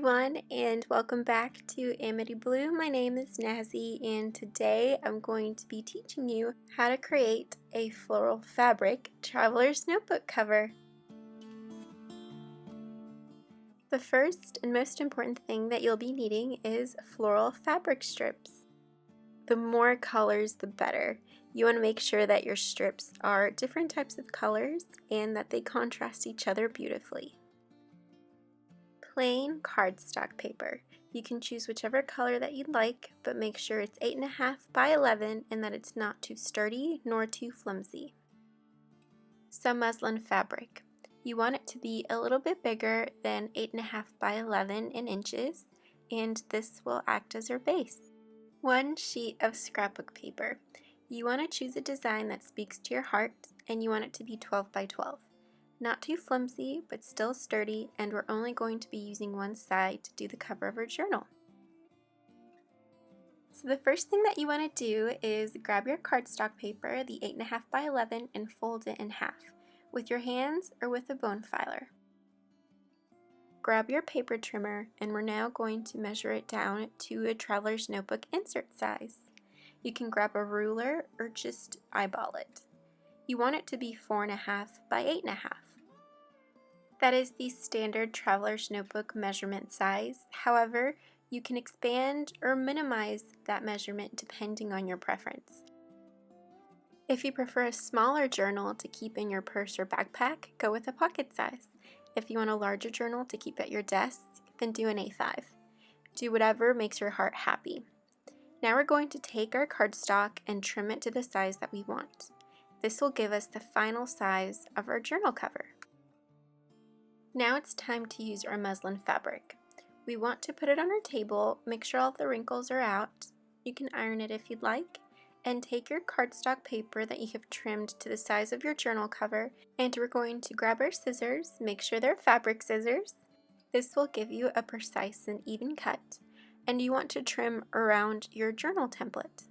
everyone, and welcome back to Amity Blue. My name is Nazi, and today I'm going to be teaching you how to create a floral fabric traveler's notebook cover. The first and most important thing that you'll be needing is floral fabric strips. The more colors, the better. You want to make sure that your strips are different types of colors and that they contrast each other beautifully. Plain cardstock paper. You can choose whichever color that you'd like, but make sure it's 8.5 by 11 and that it's not too sturdy nor too flimsy. Some muslin fabric. You want it to be a little bit bigger than 8.5 by 11 in inches, and this will act as your base. One sheet of scrapbook paper. You want to choose a design that speaks to your heart, and you want it to be 12 by 12. Not too flimsy, but still sturdy, and we're only going to be using one side to do the cover of our journal. So the first thing that you want to do is grab your cardstock paper, the 8.5 by 11, and fold it in half, with your hands or with a bone filer. Grab your paper trimmer, and we're now going to measure it down to a traveler's notebook insert size. You can grab a ruler or just eyeball it. You want it to be 4.5 by 8.5. That is the standard traveler's notebook measurement size. However, you can expand or minimize that measurement depending on your preference. If you prefer a smaller journal to keep in your purse or backpack, go with a pocket size. If you want a larger journal to keep at your desk, then do an A5. Do whatever makes your heart happy. Now we're going to take our cardstock and trim it to the size that we want. This will give us the final size of our journal cover. Now it's time to use our muslin fabric. We want to put it on our table, make sure all of the wrinkles are out. You can iron it if you'd like, and take your cardstock paper that you have trimmed to the size of your journal cover, and we're going to grab our scissors, make sure they're fabric scissors. This will give you a precise and even cut, and you want to trim around your journal template.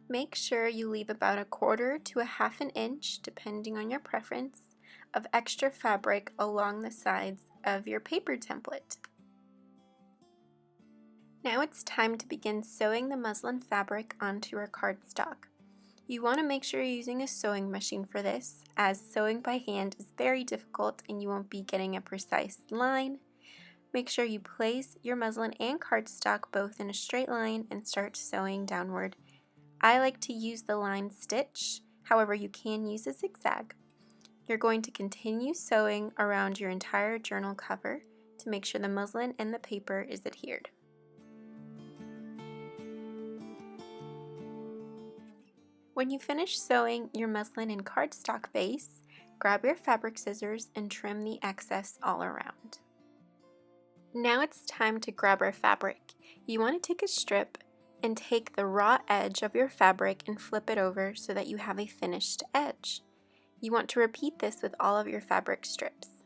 Make sure you leave about 1/4 to 1/2 inch, depending on your preference, of extra fabric along the sides of your paper template. Now it's time to begin sewing the muslin fabric onto our cardstock. You want to make sure you're using a sewing machine for this, as sewing by hand is very difficult and you won't be getting a precise line. Make sure you place your muslin and cardstock both in a straight line and start sewing downward. I like to use the line stitch, however you can use a zigzag. You're going to continue sewing around your entire journal cover to make sure the muslin and the paper is adhered. When you finish sewing your muslin and cardstock base, grab your fabric scissors and trim the excess all around. Now it's time to grab our fabric. You want to take a strip and take the raw edge of your fabric and flip it over so that you have a finished edge. You want to repeat this with all of your fabric strips.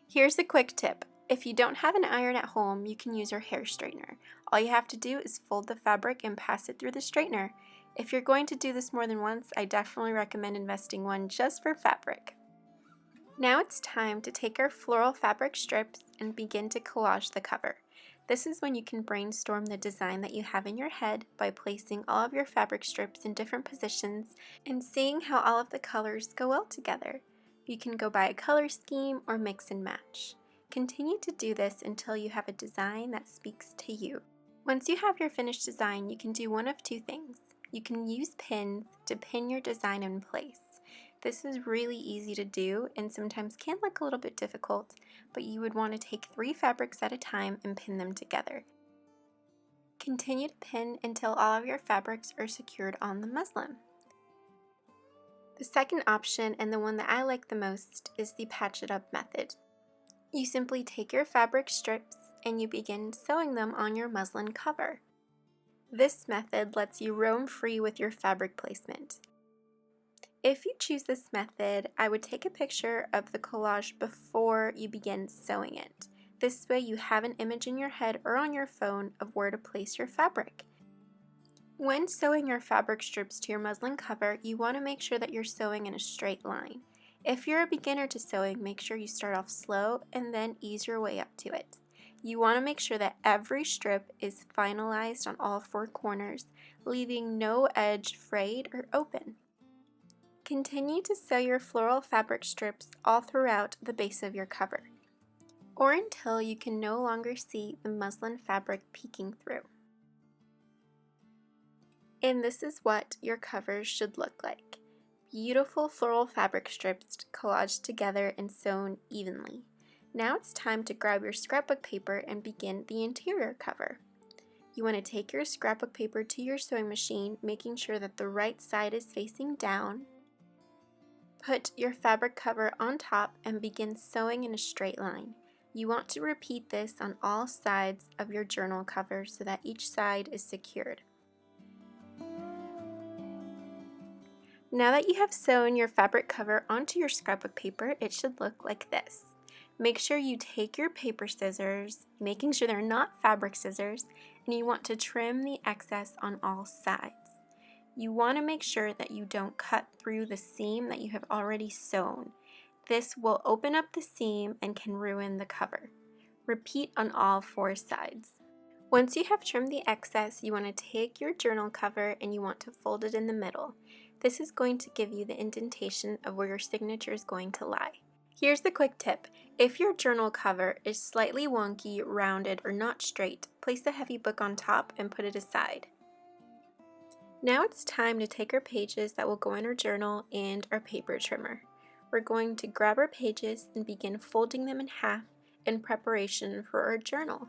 Here's a quick tip. If you don't have an iron at home, you can use your hair straightener. All you have to do is fold the fabric and pass it through the straightener. If you're going to do this more than once, I definitely recommend investing one just for fabric. Now it's time to take our floral fabric strips and begin to collage the cover. This is when you can brainstorm the design that you have in your head by placing all of your fabric strips in different positions and seeing how all of the colors go well together. You can go by a color scheme or mix and match. Continue to do this until you have a design that speaks to you. Once you have your finished design, you can do one of two things. You can use pins to pin your design in place. This is really easy to do and sometimes can look a little bit difficult, but you would want to take 3 fabrics at a time and pin them together. Continue to pin until all of your fabrics are secured on the muslin. The second option, and the one that I like the most, is the patch it up method. You simply take your fabric strips and you begin sewing them on your muslin cover. This method lets you roam free with your fabric placement. If you choose this method, I would take a picture of the collage before you begin sewing it. This way you have an image in your head or on your phone of where to place your fabric. When sewing your fabric strips to your muslin cover, you want to make sure that you're sewing in a straight line. If you're a beginner to sewing, make sure you start off slow and then ease your way up to it. You want to make sure that every strip is finalized on all four corners, leaving no edge frayed or open. Continue to sew your floral fabric strips all throughout the base of your cover, or until you can no longer see the muslin fabric peeking through. And this is what your covers should look like. Beautiful floral fabric strips collaged together and sewn evenly. Now it's time to grab your scrapbook paper and begin the interior cover. You want to take your scrapbook paper to your sewing machine, making sure that the right side is facing down. Put your fabric cover on top and begin sewing in a straight line. You want to repeat this on all sides of your journal cover so that each side is secured. Now that you have sewn your fabric cover onto your scrapbook paper, it should look like this. Make sure you take your paper scissors, making sure they're not fabric scissors, and you want to trim the excess on all sides. You want to make sure that you don't cut through the seam that you have already sewn. This will open up the seam and can ruin the cover. Repeat on all four sides. Once you have trimmed the excess, you want to take your journal cover and you want to fold it in the middle. This is going to give you the indentation of where your signature is going to lie. Here's the quick tip. If your journal cover is slightly wonky, rounded, or not straight, place the heavy book on top and put it aside. Now it's time to take our pages that will go in our journal and our paper trimmer. We're going to grab our pages and begin folding them in half in preparation for our journal.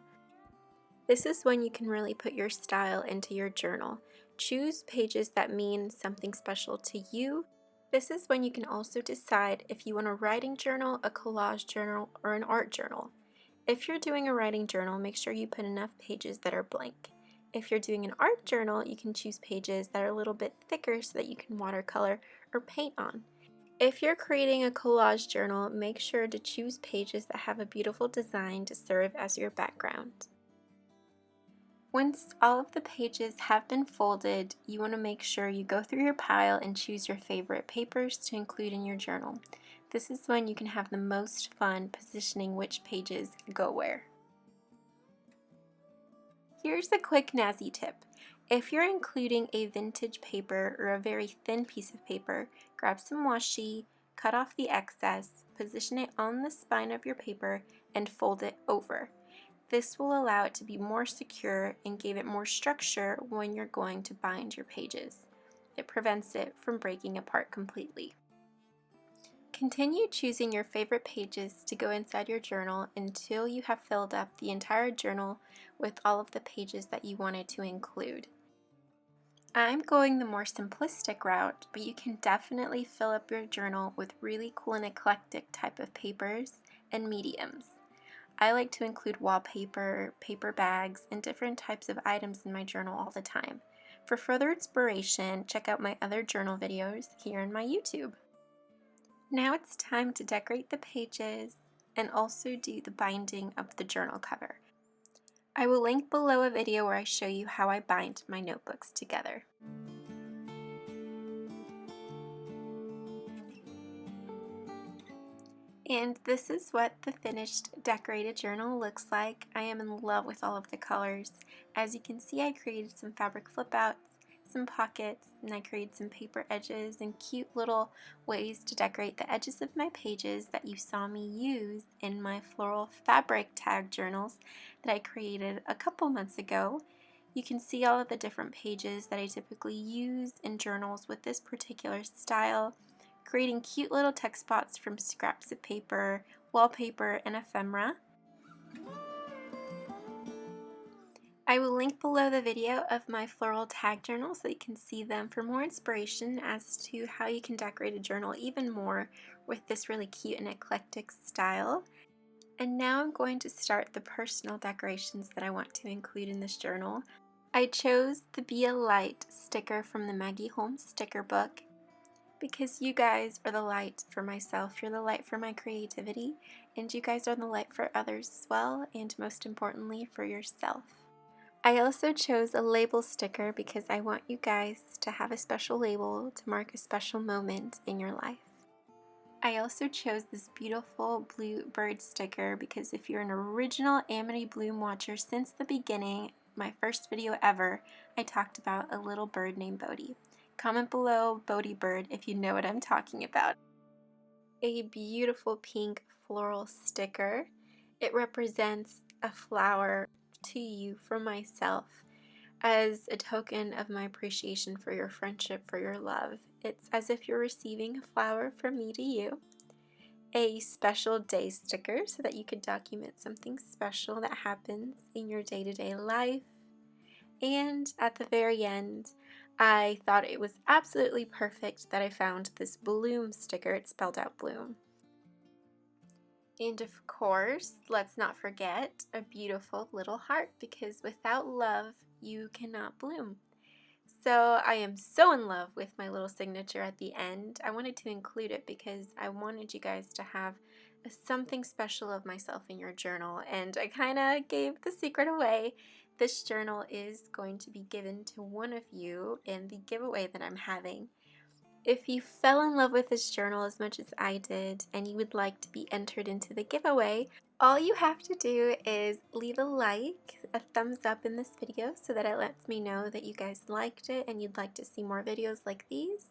This is when you can really put your style into your journal. Choose pages that mean something special to you. This is when you can also decide if you want a writing journal, a collage journal, or an art journal. If you're doing a writing journal, make sure you put enough pages that are blank. If you're doing an art journal, you can choose pages that are a little bit thicker so that you can watercolor or paint on. If you're creating a collage journal, make sure to choose pages that have a beautiful design to serve as your background. Once all of the pages have been folded, you want to make sure you go through your pile and choose your favorite papers to include in your journal. This is when you can have the most fun positioning which pages go where. Here's a quick Nazi tip. If you're including a vintage paper or a very thin piece of paper, grab some washi, cut off the excess, position it on the spine of your paper, and fold it over. This will allow it to be more secure and give it more structure when you're going to bind your pages. It prevents it from breaking apart completely. Continue choosing your favorite pages to go inside your journal until you have filled up the entire journal with all of the pages that you wanted to include. I'm going the more simplistic route, but you can definitely fill up your journal with really cool and eclectic type of papers and mediums. I like to include wallpaper, paper bags, and different types of items in my journal all the time. For further inspiration, check out my other journal videos here on my YouTube. Now it's time to decorate the pages and also do the binding of the journal cover. I will link below a video where I show you how I bind my notebooks together. And this is what the finished decorated journal looks like. I am in love with all of the colors. As you can see, I created some fabric flip outs, some pockets, and I created some paper edges and cute little ways to decorate the edges of my pages that you saw me use in my floral fabric tag journals that I created a couple months ago. You can see all of the different pages that I typically use in journals with this particular style, creating cute little text spots from scraps of paper, wallpaper, and ephemera. I will link below the video of my floral tag journal so you can see them for more inspiration as to how you can decorate a journal even more with this really cute and eclectic style. And now I'm going to start the personal decorations that I want to include in this journal. I chose the Be a Light sticker from the Maggie Holmes sticker book because you guys are the light for myself, you're the light for my creativity, and you guys are the light for others as well, and most importantly for yourself. I also chose a label sticker because I want you guys to have a special label to mark a special moment in your life. I also chose this beautiful blue bird sticker because if you're an original Amity Bloom watcher since the beginning, my first video ever, I talked about a little bird named Bodhi. Comment below Bodhi bird if you know what I'm talking about. A beautiful pink floral sticker. It represents a flower to you from myself as a token of my appreciation for your friendship, for your love. It's as if you're receiving a flower from me to you. A special day sticker so that you could document something special that happens in your day-to-day life. And at the very end, I thought it was absolutely perfect that I found this bloom sticker. It spelled out bloom. And of course, let's not forget a beautiful little heart, because without love, you cannot bloom. So I am so in love with my little signature at the end. I wanted to include it because I wanted you guys to have something special of myself in your journal, and I kind of gave the secret away. This journal is going to be given to one of you in the giveaway that I'm having. If you fell in love with this journal as much as I did and you would like to be entered into the giveaway, all you have to do is leave a like, a thumbs up in this video so that it lets me know that you guys liked it and you'd like to see more videos like these.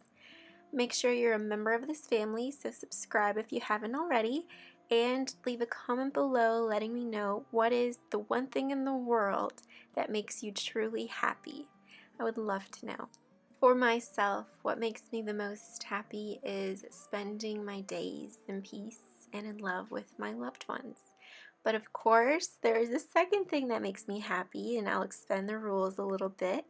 Make sure you're a member of this family, so subscribe if you haven't already, and leave a comment below letting me know what is the one thing in the world that makes you truly happy. I would love to know. For myself, what makes me the most happy is spending my days in peace and in love with my loved ones. But of course, there is a second thing that makes me happy, and I'll expand the rules a little bit.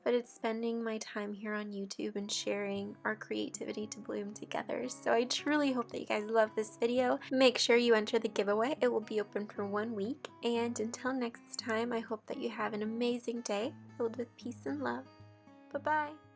But it's spending my time here on YouTube and sharing our creativity to bloom together. So I truly hope that you guys love this video. Make sure you enter the giveaway. It will be open for 1 week. And until next time, I hope that you have an amazing day filled with peace and love. Bye-bye.